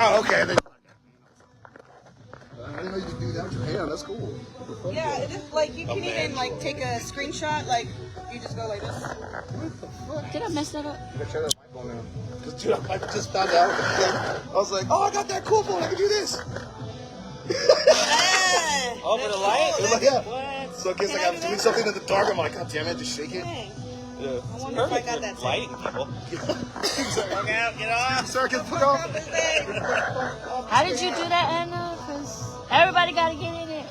Oh, okay. Then... I didn't know you could do that with your hand. That's cool. Yeah, it is like you can even like take a screenshot. Like you just go like this. What the fuck? Did I mess that up? You gotta try that mic on now. Cause dude, I just found out. I was like, oh, I got that cool phone. I can do this. Over the light? Like, yeah. What? So in case like I'm doing something in the dark, I'm like, God damn it, just shake it. Yeah. I wonder if I got that lighting people. Look out, get off. Sir, get put off. How did you do that, Anna? Because everybody got to get in it.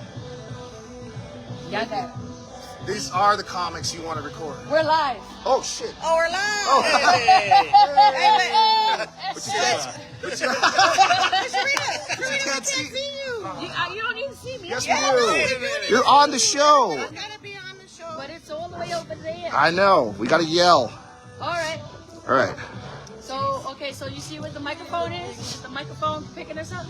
Y'all got it. These are the comics you want to record. We're live. Oh shit. Oh, we're live. Oh. Hey, But you can't see. you don't even see me. Yes, Yeah, we do. You're on the show. I gotta be on the show. But it's all the way over there. I know. We gotta yell. All right. All right. So, okay, so you see where the microphone is? Is the microphone picking us up?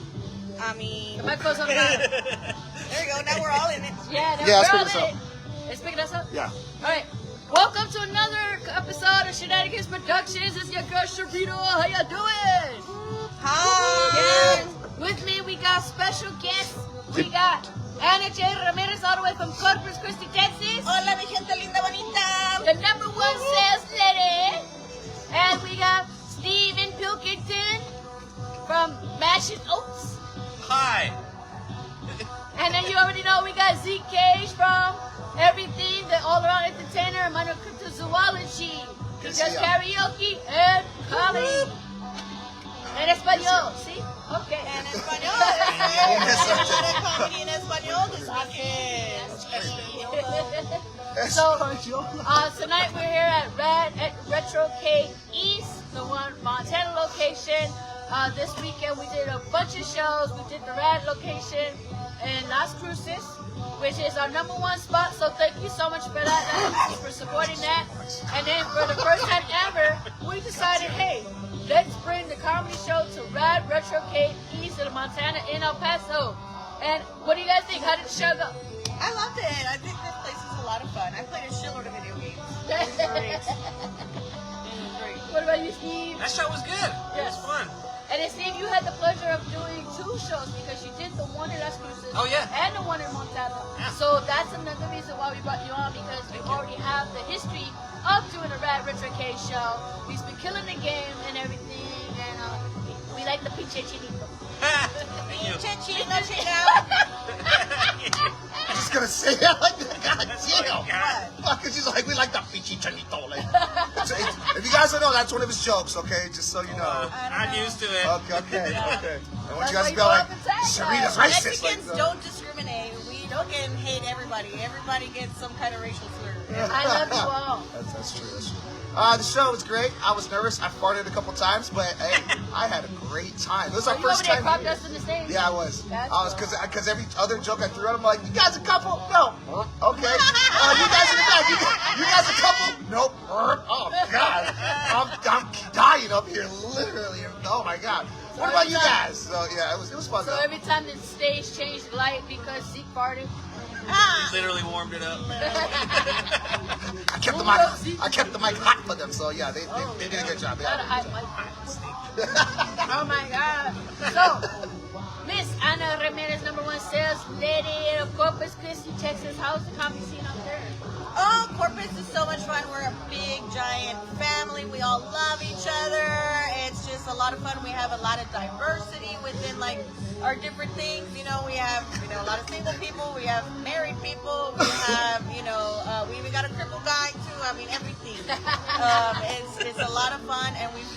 I mean, The microphone's on the bottom. there you go. Now we're all in it. Yeah, Yeah, let's we're pick us all in up. it. It's picking us up? Yeah. All right. Welcome to another episode of Shenanigans Productions. It's your girl, Sharito. How you doing? Hi. And with me, we got special guests. We got Ana J. Ramirez all the way from Corpus Christi, Texas. Hola, mi gente linda bonita. The #1 sales lady. And we got Steven Pilkington from Mashes Oaks. Hi. And then you already know we got Zeke Cage from Everything, the all-around entertainer, Minor Cryptozoology. He Yes, does yeah. karaoke and comedy. En español, ¿sí? Okay. En español. There's a lot of comedy in español this weekend. So, tonight we're here at RAD Retro East, the one Montana location. This weekend we did a bunch of shows. We did the RAD location in Las Cruces, which is our #1 spot. So thank you so much for that, and for supporting that. And then for the first time ever, we decided, hey, let's bring the comedy show to RAD Retrocade East of Montana in El Paso. And what do you guys think? How did the show go? I loved it. I think this place is a lot of fun. I played a shitload of video games. What about you, Steve? That show was good. It was fun. And then, Steve, you had the pleasure of doing 2 shows because you did the one in Las Cruces Oh, yeah. and the one in Montana. Yeah. So that's another reason why we brought you on, because you already have the history of doing a RAD Retro K show. He's been killing the game and everything, and we like the pinche chinito. Thank you. Chino, chino. I'm just gonna say that like that. God damn. God. Fuck, she's like, we like that pichi chanito. Like, if you guys don't know, that's one of his jokes, okay? Just so you know. I'm used to it. Okay. I want you That's guys to why be you like, go up and tag Sharita's us. racist. Mexicans Like, don't discriminate. We don't hate everybody. Everybody gets some kind of racial slur. I love you all. That's true. The show was great. I was nervous. I farted a couple times, but hey, I had a great time. It was our You over first there time. cropped here. us in the stage? Yeah, I was. That's I was cool. because every other joke I threw out, I'm like, you guys a couple? No. Okay. You guys in the back. You guys a couple? Nope. Oh God, I'm dying up here, literally. Oh my God. What about you guys? So yeah, it was fun. So though. every time the stage changed light because Zeke farted. We literally warmed it up. I kept the mic hot for them, so yeah, they did a good job. Not a Yeah. hot mic. Oh my God. So, Miss Ana Ramirez, #1 sales lady of Corpus Christi, Texas. How's the comedy scene up there? Oh, Corpus is so much fun. We're a big, giant family. We all love each other. It's just a lot of fun. We have a lot of diversity within, like, our different things. You know, we have, a lot of single people. We have married people. We have, we even got a crippled guy, too. I mean, everything. It's a lot of fun, and we've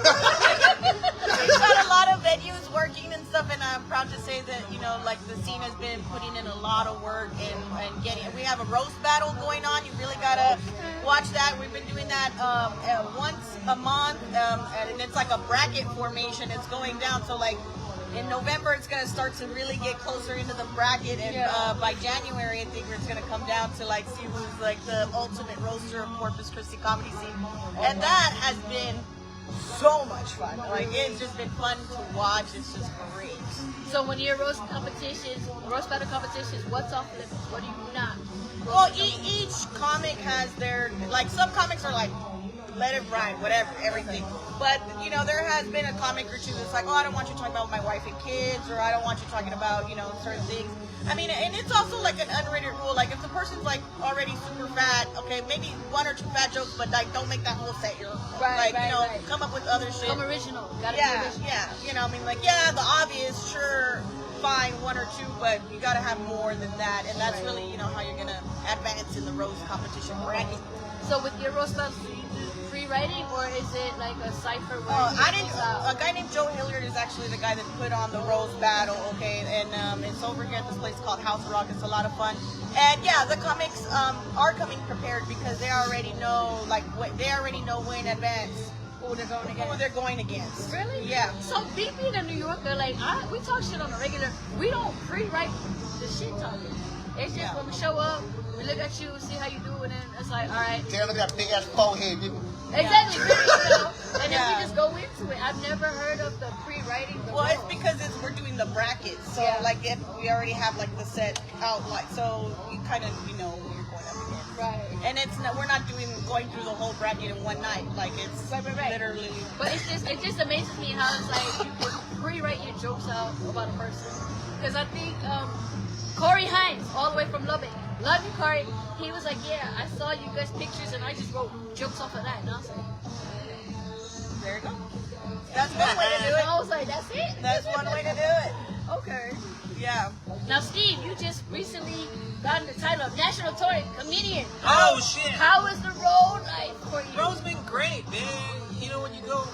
got a lot of venues working and stuff, and I'm proud to say that, like the scene has been putting in a lot of work and getting, we have a roast battle going on. You really gotta watch that. We've been doing that once a month, and it's like a bracket formation. It's going down, so like in November it's gonna start to really get closer into the bracket, and by January I think it's gonna come down to like see who's like the ultimate roaster of Corpus Christi comedy scene, and that has been so much fun. Like, it's just been fun to watch. It's just great. So when you're roast battle competitions, what's off limits? What do you not? Well, each comic has their, like, some comics are like let it ride, whatever, everything. But, you know, there has been a comic or two that's like, oh, I don't want you talking about my wife and kids, or I don't want you talking about, you know, certain things. I mean, and it's also like an unwritten rule. Like, if the person's like already super fat, okay, maybe 1 or 2 fat jokes, but like, don't make that whole set your come up with other shit. Come original. Gotta be original. Yeah. You know, I mean, like, yeah, the obvious, sure, fine, 1 or 2, but you gotta have more than that, and that's really, you know, how you're gonna advance in the roast competition bracket. So with your roast battles, do you do free writing, or is it like a cipher? A guy named Joe Hilliard is actually the guy that put on the roast battle, okay, and it's over here at this place called House Rock. It's a lot of fun, and yeah, the comics are coming prepared because they already know, like, they already know way in advance who they're going against. Really? Yeah. So me being a New Yorker, like, we talk shit on the regular. We don't pre-write the shit talking. It's just when we show up, we look at you, see how you do, and then it's like, all right. Damn, look at that big ass forehead, dude. Exactly. You know, and then we just go into it. I've never heard of the pre-writing. Well, it's because we're doing the brackets, so like we already have like the set outline, so you kind of know who you're going up against. Right. And we're not going through the whole bracket in one night. Like it's literally. But it just amazes me how it's like you can pre-write your jokes out about a person. Because I think Corey Hines, all the way from Lubbock. Love you, Corey. He was like, yeah, I saw you guys' pictures and I just wrote jokes off of that. And I was like, there you go. That's one way to do it. I was like, that's it. That's one way to do it. Okay. Yeah. Now, Steve, you just recently gotten the title of National Touring Comedian. Oh shit! How is the road like for you? Road's been great, man. You know, when you go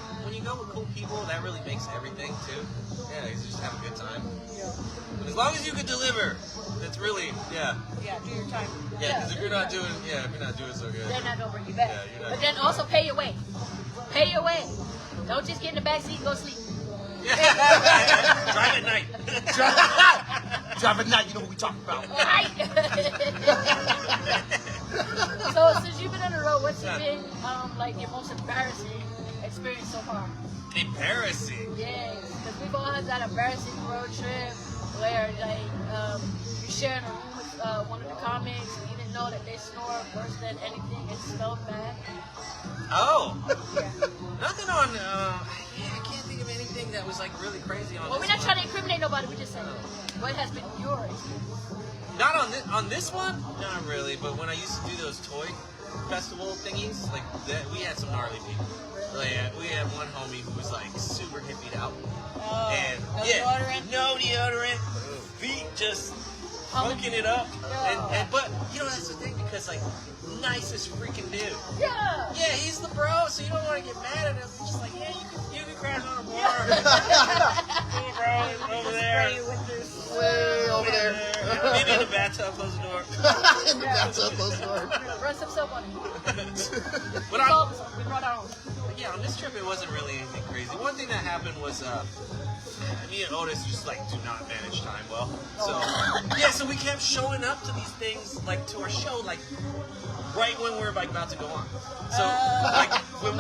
with cool people, that really makes everything too. Yeah, you just have a good time. Yeah. But as long as you can deliver, that's really Yeah, do your time. Yeah, because if you're not doing so good, They're not gonna bring you back. Yeah, you're not but then also pay your way. Pay your way. Don't just get in the back seat and go sleep. Yeah. Drive at night. Drive at night, you know what we talking about. Right. So since you've been on the road, what's been like your most embarrassing experience so far? Embarrassing. Yeah, because we've all had that embarrassing road trip where like you're sharing a room with one of the comics and you didn't know that they snore worse than anything. It smelled bad. Oh. Yeah. Nothing on. I can't think of anything that was like really crazy on. Well, this we're not one. trying to incriminate nobody. We're just saying what has been your experience. Not on this one. Not really. But when I used to do those toy festival thingies, like that, we had some gnarly people. Like, we had one homie who was like super hippied out, and no deodorant? no deodorant, feet just funking it up, and but you know that's the thing because like nicest freaking dude. Yeah. Yeah, he's the bro, so you don't want to get mad at him. You're just like, yeah, you can crash on a bar. Cool, bro, over there. Way over there. Maybe in the bathtub, close the door. In the bathtub, close the door. Run some soap on it. But We brought our own. yeah, on this trip it wasn't really anything crazy. One thing that happened was me and Otis just like do not manage time well. So yeah, so we kept showing up to these things like to our show like right when we're like about to go on. So like when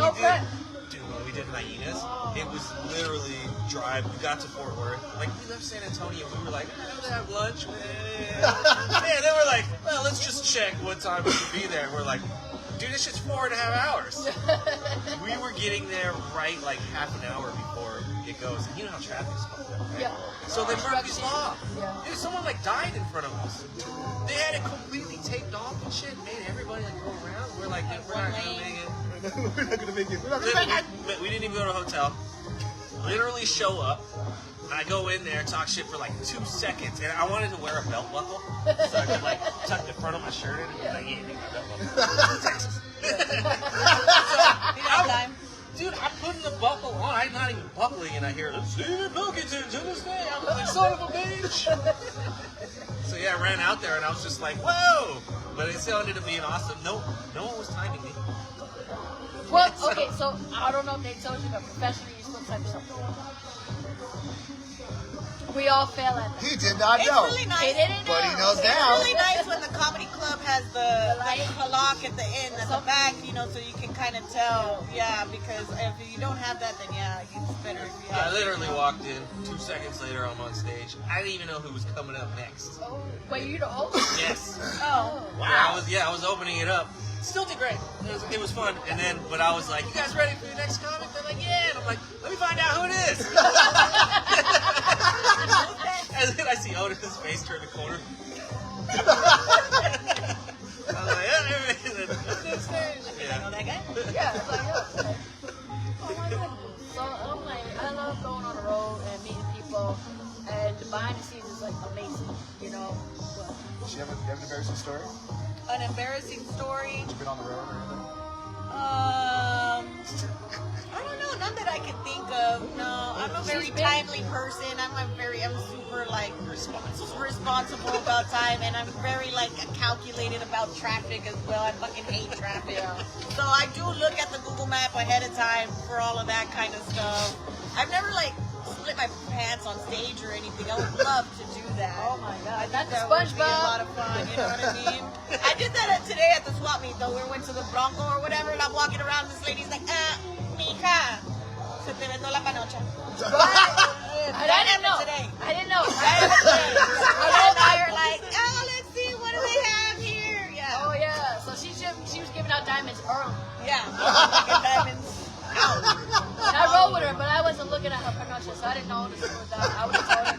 we did Hyenas, it was literally drive. We got to Fort Worth, like we left San Antonio. We were like, I'm gonna have lunch. Yeah, they were like, well, let's just check what time we should be there. And we're like, dude, this shit's 4.5 hours. We were getting there right like half an hour before it goes. And you know how traffic's fucked up, right? Yeah. So they broke these law. Yeah. Dude, someone like died in front of us. They had it completely taped off and shit. Made everybody like go around. We're like, we're not gonna make it. We're not gonna make it. We're not gonna make it. We didn't even go to a hotel. Literally show up. I go in there, talk shit for like 2 seconds, and I wanted to wear a belt buckle so I could like tuck the front of my shirt in and be like, yeah, nigga, my belt buckle. Texas. Dude, I'm putting the buckle on. I'm not even buckling, and I hear, Stephen Pilkington to this day. I'm like, son of a bitch. So yeah, I ran out there, and I was just like, whoa. But it still ended up being awesome. No one was timing me. Well, okay, so I don't know if they told you, but professionally you're supposed to type something. We all fail at that. He did not It's know. really He nice. didn't know. But he knows It's now. really nice when the comedy club has the light. clock at the end, at the back, you know, so you can kind of tell. Yeah, because if you don't have that, then yeah, it's better if you I have. literally walked in. 2 seconds later, I'm on stage. I didn't even know who was coming up next. Oh, wait, you're the host? Yes. Oh, Wow. I was opening it up. Still did great. It was fun. And then, but I was like, "You guys ready for your next comic?" They're like, "Yeah." And I'm like, "Let me find out who it is." And then I see Otis's face turn the corner. I was like, "Yeah, there it is." I know that guy. Yeah, it's like, yeah. Oh my goodness. So I'm like, I love going on the road and meeting people, and the behind the scenes is like amazing, you know. But Do you have an embarrassing story? An embarrassing story. You been on the road or anything? I don't know, none that I can think of. No, I'm a very timely person. I'm super like responsible about time, and I'm very like calculated about traffic as well. I fucking hate traffic. So I do look at the Google map ahead of time for all of that kind of stuff. I've never like split my pants on stage or anything. I would love to do that. oh my god, that's That would be a lot SpongeBob. of fun, you know what I mean? I did that today at the swap meet though. We went to the Bronco or whatever, and I'm walking around, this lady's like, mija, se te vendó la panocha. I didn't know. Today. I didn't know. And I are like, oh, let's see, what do they have here? Yeah. Oh yeah, so she was giving out diamonds early. Yeah. Fucking diamonds. Ow. And I rode with her, but I wasn't looking at her panocha, so I didn't know this was that. I would have told her.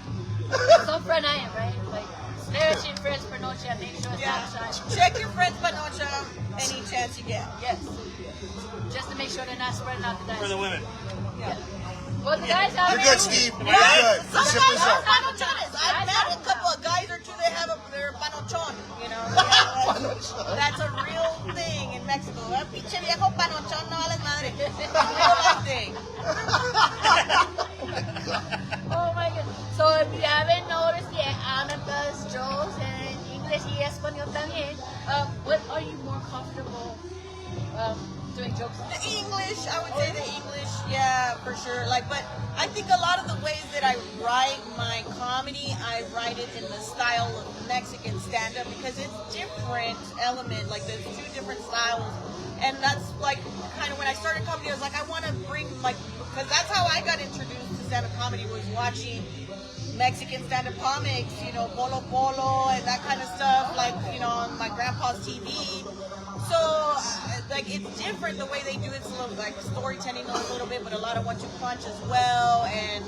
Some friend I am, right? Like, stare at your friend's panocha and make sure it's Yeah. not shiny. Check your friend's panocha any chance you get. Yes. Just to make sure they're not spreading out the For the diamonds. women. Yeah. Well, the guys out You're there. good, Steve. You're Yeah, good. some Ship guys is have up. panochones. I've met a couple of guys or two that have their panochon, you know. That's a real thing in Mexico. El pinche viejo panochón no vale madre. Real life thing. Oh my god. So if you haven't noticed yet, Ana does jokes and English y Español también. What are you more comfortable doing jokes on? The English, I would say the English, yeah, for sure. Like, but I think a lot of the ways that I write my comedy, I write it in the style of Mexican stand-up because it's different element. Like, there's two different styles, and that's like kind of when I started comedy. I was like, I want to bring like, because that's how I got introduced to stand-up comedy was watching Mexican stand-up comics, you know, Polo Polo and that kind of stuff, like, you know, on my grandpa's TV. So, like, it's different the way they do it. It's a little, like, storytelling a little bit, but a lot of 1-2 punch as well, and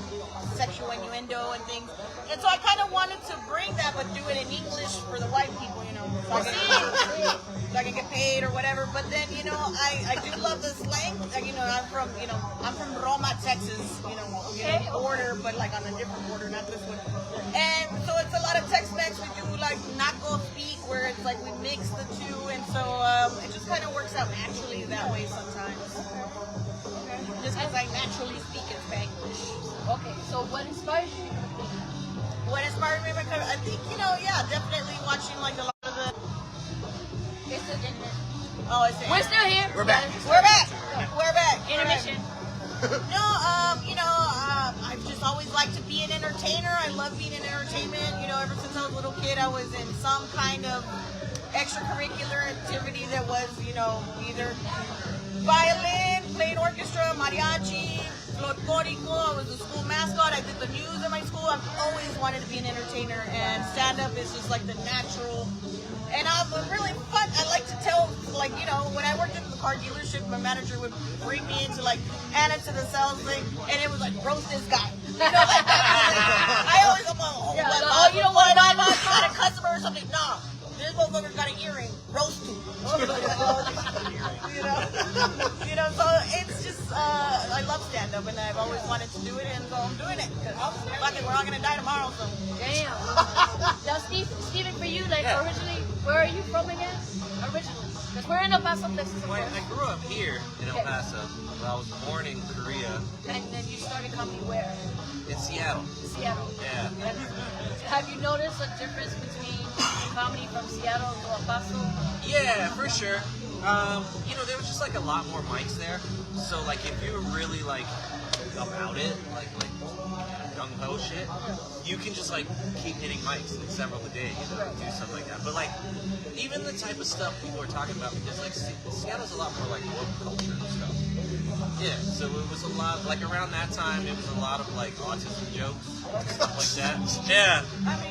sexual innuendo and things. And so I kind of wanted to bring that, but do it in English for the white people, you know, so I can get paid or whatever. But then, you know, I do love the slang. Like, you know, I'm from Roma, Texas, you know, border, but like on a different border, not this one. And so it's a lot of Tex-Mex. We do like naco speak, where it's like we mix the two, and so it just kind of works out naturally that way sometimes. Just because I naturally speak in Spanglish. Okay, so what inspires you? What inspired me? Because I think, you know, yeah, definitely watching like a lot of the. It's the internet. Oh, it's We're still here. We're back. We're back. We're back. Intermission. No, you know, I've just always liked to be an entertainer. I love being in entertainment. You know, ever since I was a little kid, I was in some kind of extracurricular activity that was, you know, either violin, playing orchestra, mariachi, folklorico. I was a school mascot. I did the news at my school. I've always wanted to be an entertainer, and stand-up is just like the natural. And I'm really fun. I like to tell, like, you know, when I worked at the car dealership, my manager would bring me into, like, Anna to the sales thing, and it was like, roast this guy. You know, like that. I always, I'm like, oh, Yeah, what, oh, you don't want to buy you got a customer or something? Nah, this motherfucker got an earring. Roast him. You know, so it's just, I love stand-up, and I've always wanted to do it, and so I'm doing it. Because fuck it, we're all going to die tomorrow, so. Damn. Now, Steven, for you, like, originally, where are you from again? Originally. Because we're in El Paso, Texas. Well, I grew up here in El Paso, but I was born in Korea, And then you started comedy where? in Seattle. Seattle. Yeah. And have you noticed a difference between comedy from Seattle to El Paso? Yeah, for sure. You know, there was just like a lot more mics there. So like, if you were really like about it, like gung-ho shit, you can just like keep hitting mics, like several a day, you know, do something like that. But like, even the type of stuff people are talking about, because like Seattle's a lot more like woke culture and stuff. Yeah, so it was a lot, like around that time, it was a lot of like autism jokes, stuff like that. Yeah,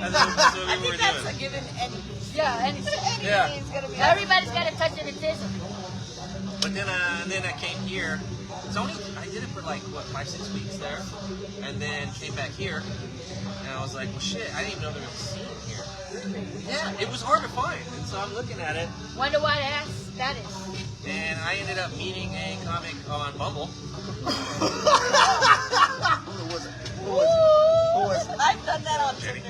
and that's what I we were think that's doing. a given any. Yeah, and Yeah. Anything's gonna be. everybody's got a touch of autism. But then I came here. It's only I did it for like what 5-6 weeks there, and then came back here, and I was like, well, shit, I didn't even know there was a scene here. Yeah, it was hard to find, and so I'm looking at it, Wonder why that is. and I ended up meeting a comic on Bumble. Who was it? Who was it? I've done that on Tinder.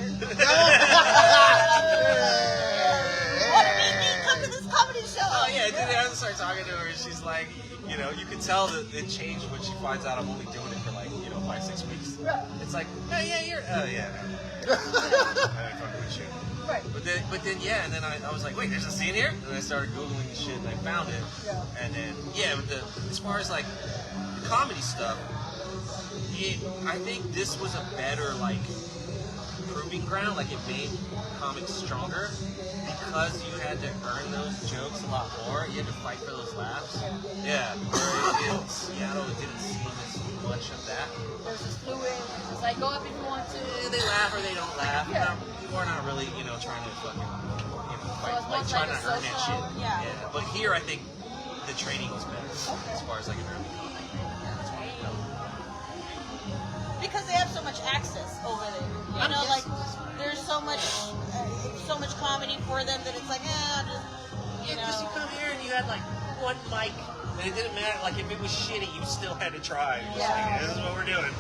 What do you mean? Come to this comedy show. Oh yeah, and then I started talking to her, and she's like, you know, you can tell that it changed when she finds out I'm only doing it for like, 5-6 weeks. It's like, oh yeah, you're, oh yeah. I ain't fucking with you. Right. But then, yeah, and then I was like, wait, there's a scene here? And I started Googling the shit and I found it. Yeah. And then, yeah, but as far as like the comedy stuff, I think this was a better like proving ground. Like it made comics stronger because you had to earn those jokes a lot more. You had to fight for those laughs. Yeah. Where in Seattle, it didn't seem as much of that. There's this fluid. It's just like, go up if you want to. They laugh or they don't laugh. Yeah. People are not really, trying to fucking, fight, it's like more trying like to a earn that social- shit. Yeah. But here, I think the training was better as far as like an early comic. Because they have so much access over there. You know, like there's so much comedy for them that it's like, Yeah, because you come here and you had like one mic, and it didn't matter. Like if it was shitty, you still had to try. You're just like, this is what we're doing.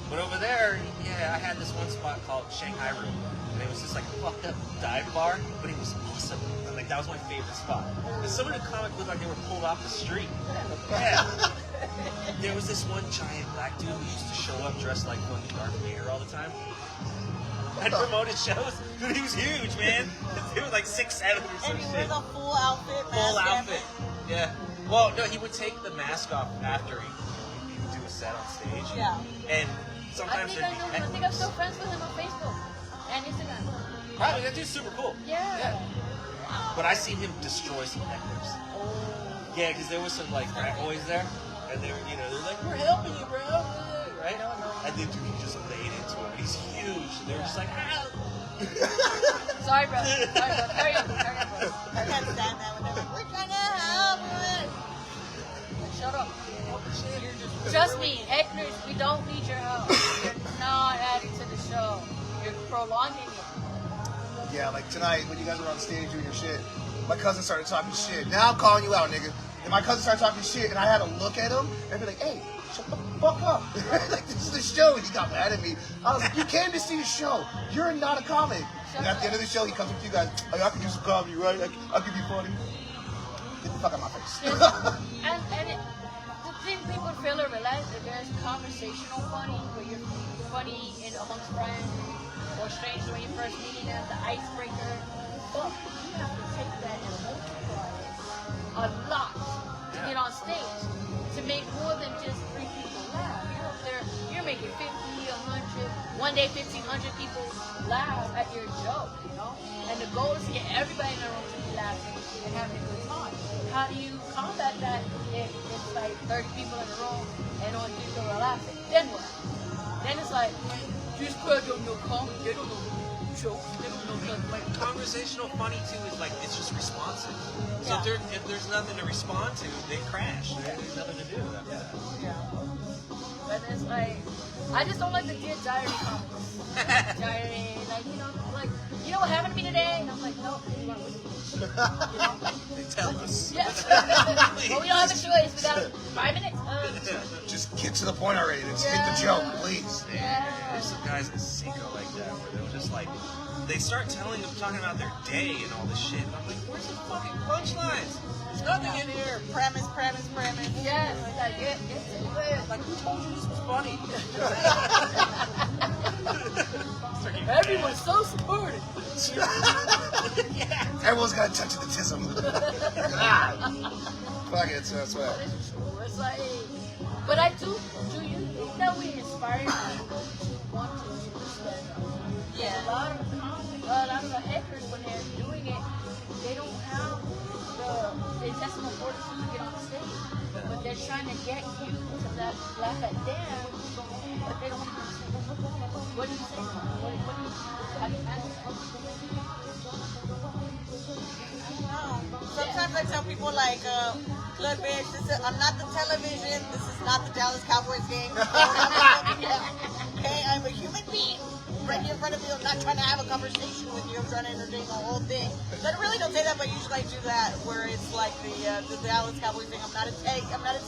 But over there, yeah, I had this one spot called Shanghai Room, and it was just like a fucked up dive bar, but it was awesome. And, like that was my favorite spot. And some of the comics looked like they were pulled off the street. Yeah. There was this one giant black dude who used to show up dressed like fucking Darth Vader all the time. I promoted shows. Dude, he was huge, man. He was like 6'7" or and some he shit. wears a full outfit, Full mask, outfit. Yeah. Well, no, he would take the mask off after he would do a set on stage. Yeah. And I sometimes think I'm still friends with him on Facebook and Instagram. Probably, that dude's super cool. Yeah. But I seen him destroy some hecklers. Yeah, because there was some like frat boys there, and they were, they're like, "We're helping you, bro," right? And then dude, he just laid into him. He's huge. And they were just like, "Ah." Sorry, bro. Carry on, bro. I can't stand that when they're like, we're trying to help. Shut up. Trust me, hecklers, we don't need your help. You're not adding to the show. You're prolonging it. Yeah, like tonight when you guys were on stage doing your shit, my cousin started talking shit. Now I'm calling you out, nigga. And my cousin started talking shit, and I had to look at him and be like, "Hey, shut the fuck up!" Like this is the show, and he got mad at me. I was like, "You came to see a show. You're not a comic." And at the end of the show, he comes up to you guys. "Hey, I can do some comedy, right? I can be funny." Get the fuck out of my face. The thing people fail to realize that there's conversational funny, where you're funny amongst friends, or strangers when you first meet them, the icebreaker. But you have to take that and multiply it a lot to get on stage, to make more than just 3 people laugh. You're making 50, 100, one day 1,500 people laugh at your joke, And the goal is to get everybody in the room to be laughing and having a good time. How do you combat that if it's like 30 people in the room and only 3 people are laughing? Then what? Then it's like, this crowd don't know comedy, they don't know jokes, they don't know nothing. Like conversational funny too is like it's just responsive. So Yeah. if there's nothing to respond to, they crash. There's nothing to do after that. Yeah. But it's like, I just don't like the Dear Diary comments. Diary, like, what happened to me today? And I'm like, no, you want to They tell us. Yes. Well, we don't have a choice. We got 5 minutes. Just get to the point already. Let's hit the joke, please. There's some guys in Cinco like that where they'll just like they start talking about their day and all this shit. And I'm like, where's the fucking punchlines? There's nothing in here. Premise. Yes. Like, get to it. Like, who told you this was funny? Everyone's so supportive. Everyone's got a touch of the tism. Fuck it, so that's what. It's true. It's like, but I do you think that we inspire people to want to get on the stage. But they're trying to get you to laugh at them, but they don't want to say, what do you say? How do you handle that? Sometimes I tell people like, look, bitch, I'm not the television. This is not the Dallas Cowboys game. Okay, I'm a human being. Right here in front of you, I'm not trying to have a conversation with you. I'm trying to entertain the whole thing. So I really don't say that, but usually I do that where it's like the Dallas Cowboys thing. I'm not a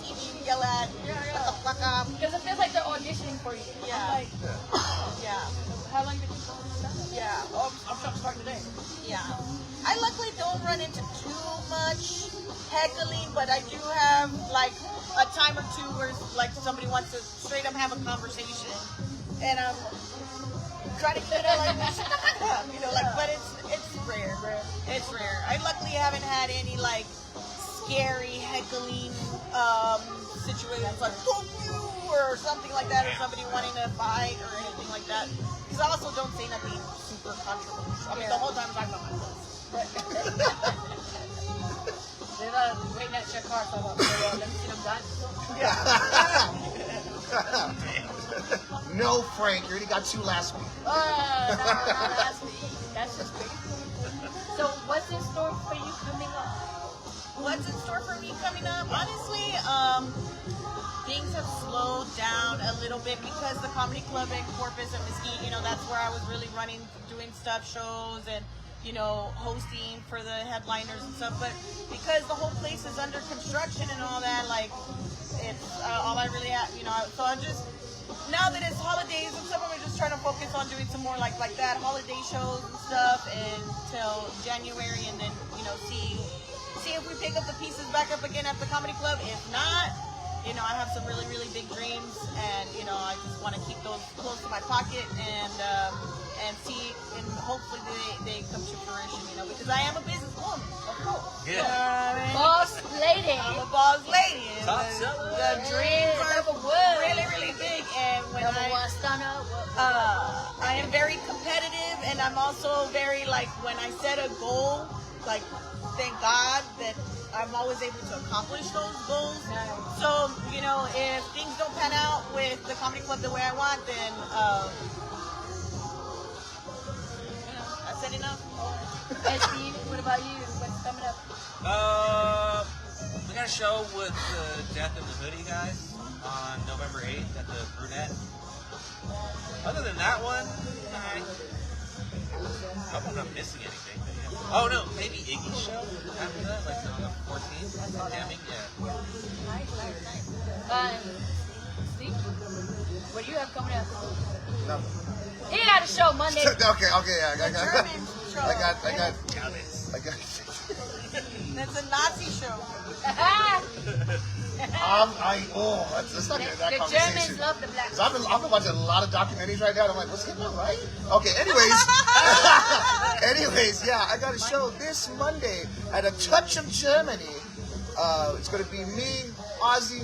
TV to yell at. Shut the fuck up. Because it feels like they're auditioning for you. Yeah. Like, Yeah. how long did you go to stuff? Yeah. Oh, I'm starting today. Yeah. I luckily don't run into too much heckling, but I do have like a time or two where like somebody wants to straight up have a conversation, and I'm trying to get it like shut the fuck up, you know, like, but it's rare. It's rare. I luckily haven't had any like scary heckling situations like fuck you or something like that, or somebody wanting to fight or anything like that. Because I also don't say nothing super controversial. I mean, the whole time I'm talking about myself. They're waiting at your car, so I'm like, let me see them done. No, Frank, you already got 2 last week. Not last week. That's just crazy. So, what's in store for you coming up? What's in store for me coming up? Honestly, things have slowed down a little bit because the comedy club in Corpus and Mesquite, you know, that's where I was really running, doing stuff, shows, and you know, hosting for the headliners and stuff. But because the whole place is under construction and all that, like, it's all I really have, you know. So I'm just, now that it's holidays and stuff, I'm just trying to focus on doing some more like that, holiday shows and stuff until January, and then, you know, see if we pick up the pieces back up again at the comedy club. If not, you know, I have some really, really big dreams, and you know, I just want to keep those close to my pocket and see, and hopefully they come to fruition, you know, because I am a businesswoman, of course. Yeah. You know what I mean? Boss lady. I'm a boss lady. And Top seller. the dreams are really, really big, and when Number one stunner. I am very competitive, and I'm also very, like, when I set a goal, like, thank God that I'm always able to accomplish those goals. Nice. So, you know, if things don't pan out with the comedy club the way I want, then I said enough. Hey, Steve, what about you? What's coming up? We got a show with the Death in the Hoodie guys on November 8th at the Brunette. Other than that one, I hope I'm not missing anything. But yeah. Oh no, maybe Iggy's show after that, like the 14th. Damning, yeah. Nice. Steve, what do you have coming up? Nothing. He got a show Monday. Okay, yeah, I got. That's a Nazi show. That's not that The conversation. Germans love the black. 'Cause I've been watching a lot of documentaries right now, and I'm like, what's going on, right? Okay, anyways, yeah, I got a show this Monday at A Touch of Germany. It's going to be me, Ozzy,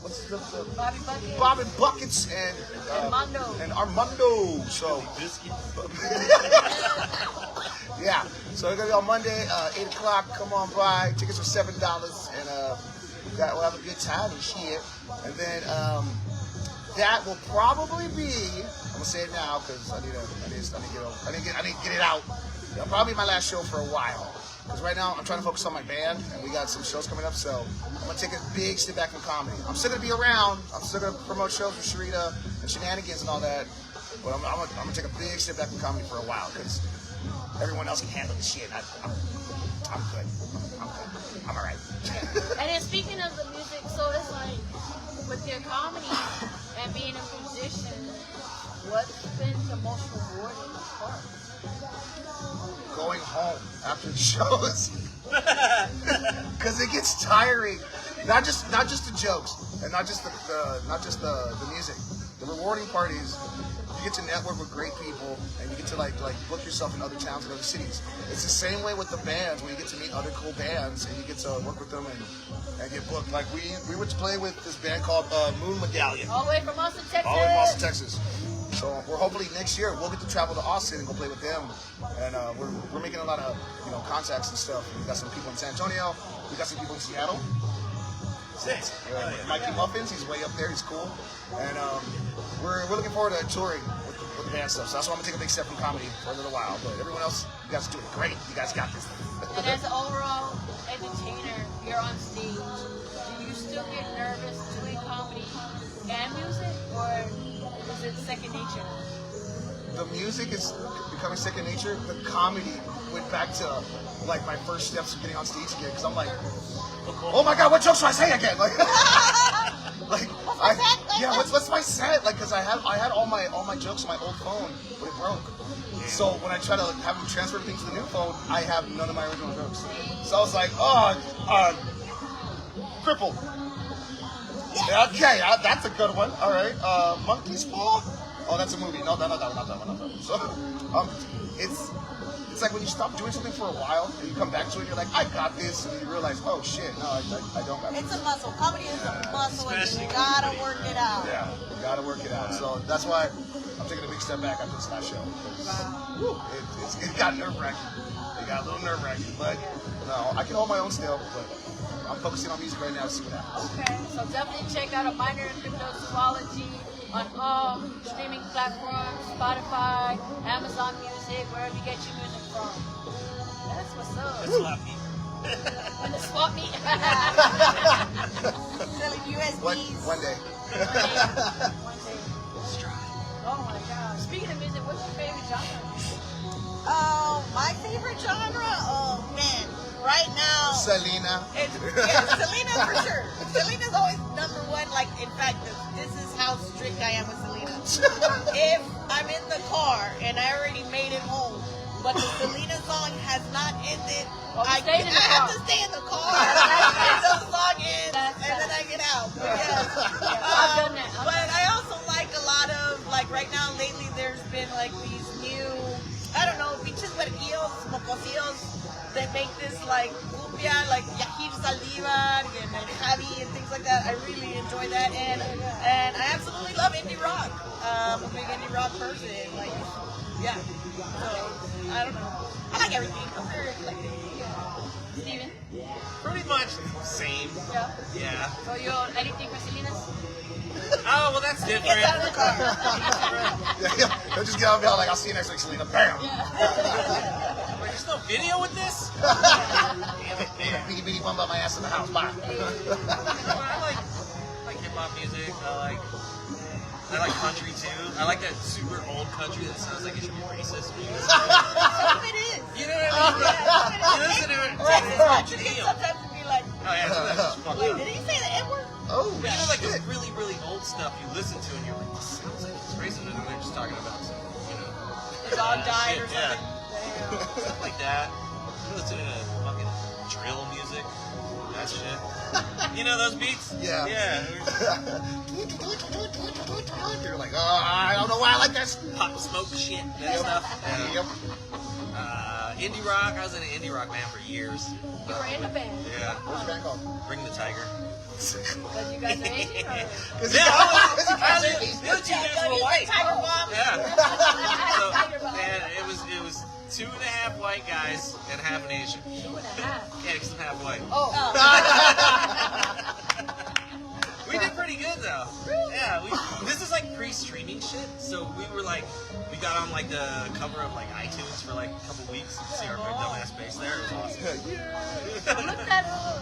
what's the Bobby Bucket. Bobby Buckets, and Armando. So, yeah. So it's gonna be on Monday, 8 o'clock. Come on by. Tickets are $7, and we'll have a good time and shit. And then that will probably be. I'm gonna say it now because I need to get it out. It'll probably be my last show for a while. Because right now I'm trying to focus on my band, and we got some shows coming up. So I'm gonna take a big step back from comedy. I'm still gonna be around. I'm still gonna promote shows with Sharita and Shenanigans and all that. But I'm gonna take a big step back from comedy for a while because everyone else can handle the shit. I'm good. I'm all right. And then speaking of the music, so it's like with your comedy and being a musician, what's been the most rewarding part? Going home after the shows because it gets tiring. Not just the jokes and not just the music. The rewarding part is you get to network with great people and you get to like book yourself in other towns and other cities. It's the same way with the bands when you get to meet other cool bands and you get to work with them and get booked. Like we went to play with this band called Moon Medallion. All the way from Austin, Texas. All in Austin, Texas. So we're hopefully next year we'll get to travel to Austin and go play with them. And we're making a lot of contacts and stuff. We got some people in San Antonio. We got some people in Seattle. Sick. Mikey Muffins, he's way up there. He's cool. And we're looking forward to touring with the band stuff. So that's why I'm gonna take a big step from comedy for a little while. But everyone else, you guys are doing great. You guys got this. And as an overall entertainer, you're on stage. Do you still get nervous doing comedy and music, or is it second nature? The music is becoming second nature. The comedy went back to like my first steps of getting on stage again because I'm like, oh my god, what jokes should I say again? Like, what's my set? Like, because I had all my jokes on my old phone, but it broke. So when I try to have them transfer things to the new phone, I have none of my original jokes. So I was like, crippled. Yeah, okay, that's a good one. All right, Monkey's Paw. Oh, that's a movie. No, not that one. So, it's like when you stop doing something for a while and you come back to it, you're like, I got this, and you realize, oh shit, no, I don't got this. It's a muscle. Comedy is a muscle, and you gotta work it out. Yeah, you gotta work it out. So that's why I'm taking a big step back after this last show. It got nerve-wracking. It got a little nerve-wracking, but no, I can hold my own still. But I'm focusing on music right now to see what happens. Okay, so definitely check out A Minor in Cryptozoology on all streaming platforms, Spotify, Amazon Music, wherever you get your music from. That's what's up. That's lucky. And the swap meet. Selling USBs. One day. One day. Oh my god. Speaking of music, what's your favorite genre? My favorite genre? Oh man. Right now, Selena. Selena for sure. Selena's always number one. Like, in fact, this is how strict I am with Selena. If I'm in the car and I already made it home, but the Selena song has not ended, I have to stay in the car until the song ends, and then I get out. But, I've done that. but I also like a lot of, like, right now, lately, there's been, like, these new, I don't know, pinches verguillos, mocosillos, that make this like cumbia, like Yahir Saldívar and Javi and things like that. I really enjoy that, and I absolutely love indie rock. I'm a big indie rock person. Like, yeah. So I don't know. I like everything. I'm very eclectic. Steven? Pretty much same. Yeah. Yeah. So you're anything for Selena's? Oh, well, that's different. Get out of the car. They'll just get out and be like, I'll see you next week, Selena. Bam. Like, there's no video with this? Damn it. Beady beady bum about my ass in the house. Bye. I like hip-hop music. I like country, too. I like that super old country that sounds like it should be racist. Some of it is. You know what I mean? You listen to it. Texas country can sometimes be like, Oh, yeah, so that's just fucked wait, up. did he say the N-word? Oh, But you know, like the shit. really, really old stuff you listen to and you're like, this sounds like it's racist. And they're just talking about some, The dog died shit, or something. Yeah. Stuff like that. You listen to fucking drill music. That shit. You know those beats? Yeah. Yeah. You're like, I don't know why I like this. Pop smoke shit. That stuff. Yeah. Yep. Indie rock. I was in an indie rock band for years. You were in the band. Yeah. What's your band called? Bring the Tiger. Because you guys are Asian or? Because Yeah, you the guys other two dudes were white. Tiger Bomb. Yeah. So, Tiger Bomb. and it was 2.5 white guys and half an Asian. 2.5. Yeah, because I'm half white. Oh. We did pretty good though. Yeah, this is like pre-streaming shit, so we got on like the cover of like iTunes for like a couple weeks. You can see our big dumbass face there. It was awesome. Look that up.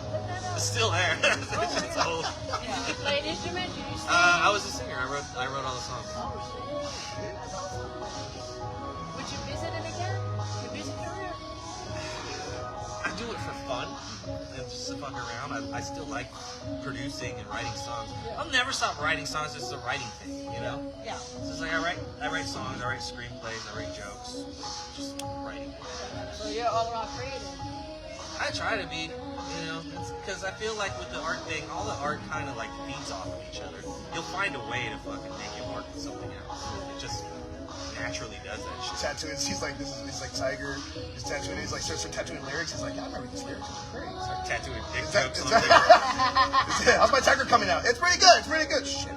It's still there. It's just old. Yeah. You play an instrument? Did you sing? I was a singer. I wrote all the songs. Oh, shit. That's awesome. Would you visit it again? Your music career? I do it for fun and just to fuck around. I still like producing and writing songs. I'll never stop writing songs. It's a writing thing, you know. Yeah. It's just like I write songs, I write screenplays, I write jokes. Just writing. So you're all around creative. I try to be, you know, because I feel like with the art thing, all the art kind of like feeds off of each other. You'll find a way to fucking make it work with something else. It just naturally does that shit. tattooing. She's like, he's like Tiger. He's tattooing. He's like, starts tattooing lyrics. He's like, yeah, I remember these lyrics. It's great. It's like, Tattooing dick Is that- jokes is on that- there. how's my Tiger coming out? It's pretty good. It's pretty good. Shit.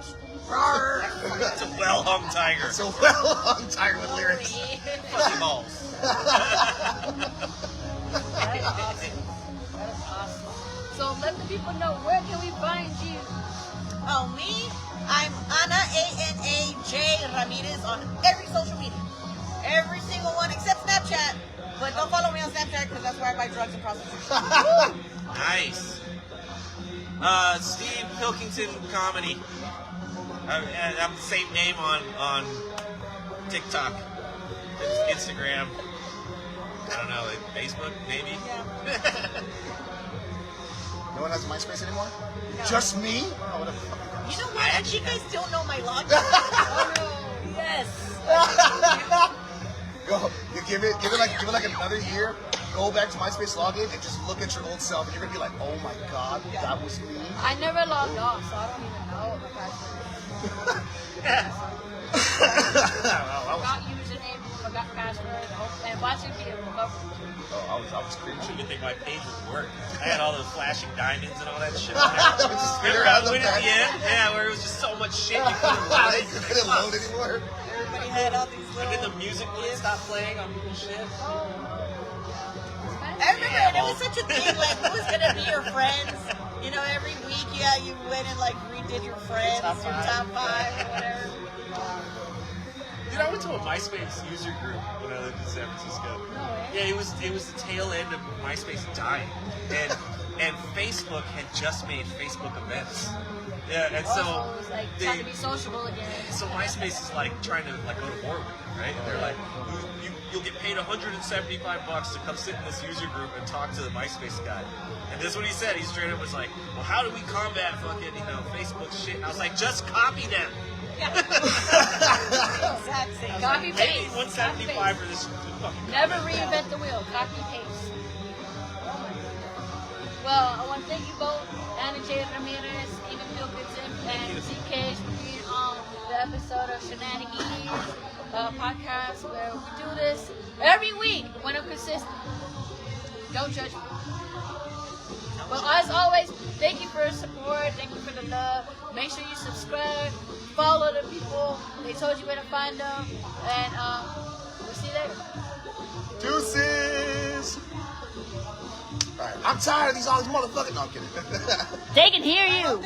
Rawr. It's a well-hung tiger. It's a well-hung tiger with lyrics. Fuzzy balls. That is awesome. That is awesome. So let the people know, where can we find you? Oh, me? I'm Ana, ANAJ Ramirez on every social media. Every single one except Snapchat. But don't follow me on Snapchat because that's where I buy drugs and prostitution. Nice. Steve Pilkington Comedy. I'm the same name on TikTok, Instagram. I don't know, Facebook maybe. Yeah. No one has MySpace anymore? No. Just me? Oh, what the fuck? You know what? I think I still know my login. Oh no. Yes. Go, you give it like another year. Go back to MySpace login and just look at your old self, and you're gonna be like, oh my god, that was me. I never logged off, so I don't even know what my password is. Forgot username, forgot password, and watching me recover. I was I cringing. didn't think my page would work. I had all those flashing diamonds and all that shit. That was just spin around the When at back. the end, yeah, where it was just so much shit you couldn't load it. You couldn't load anymore. Everybody had all these And then little... the music wouldn't stop playing on people's shit. I remember there was such a thing, like, who was going to be your friends? You know, every week, you went and, like, redid your friends, Top your five. top 5, or whatever. Dude, I went to a MySpace user group when I lived in San Francisco. No way. Yeah, it was the tail end of MySpace dying, and Facebook had just made Facebook events. Yeah, and so Also, it was like trying to be sociable again. so MySpace is like trying to like go to war with you, right? And they're like, you'll get paid $175 to come sit in this user group and talk to the MySpace guy. And this is what he said. He straight up was like, well, how do we combat fucking Facebook shit? And I was like, just copy them. Exact same. Copy Pay me paste. $175 for this fucking. Never reinvent the wheel. Copy paste. Well, I want to thank you both, Anna J. Ramirez, Stephen Pilkington, and ZK for being on the episode of Shenanigans podcast where we do this every week when I'm consistent. Don't judge me. Well, as always, thank you for the support. Thank you for the love. Make sure you subscribe. Follow the people. They told you where to find them. And we'll see you later. Deuces. All right, I'm tired of all these motherfuckers. No, I'm kidding. They can hear you.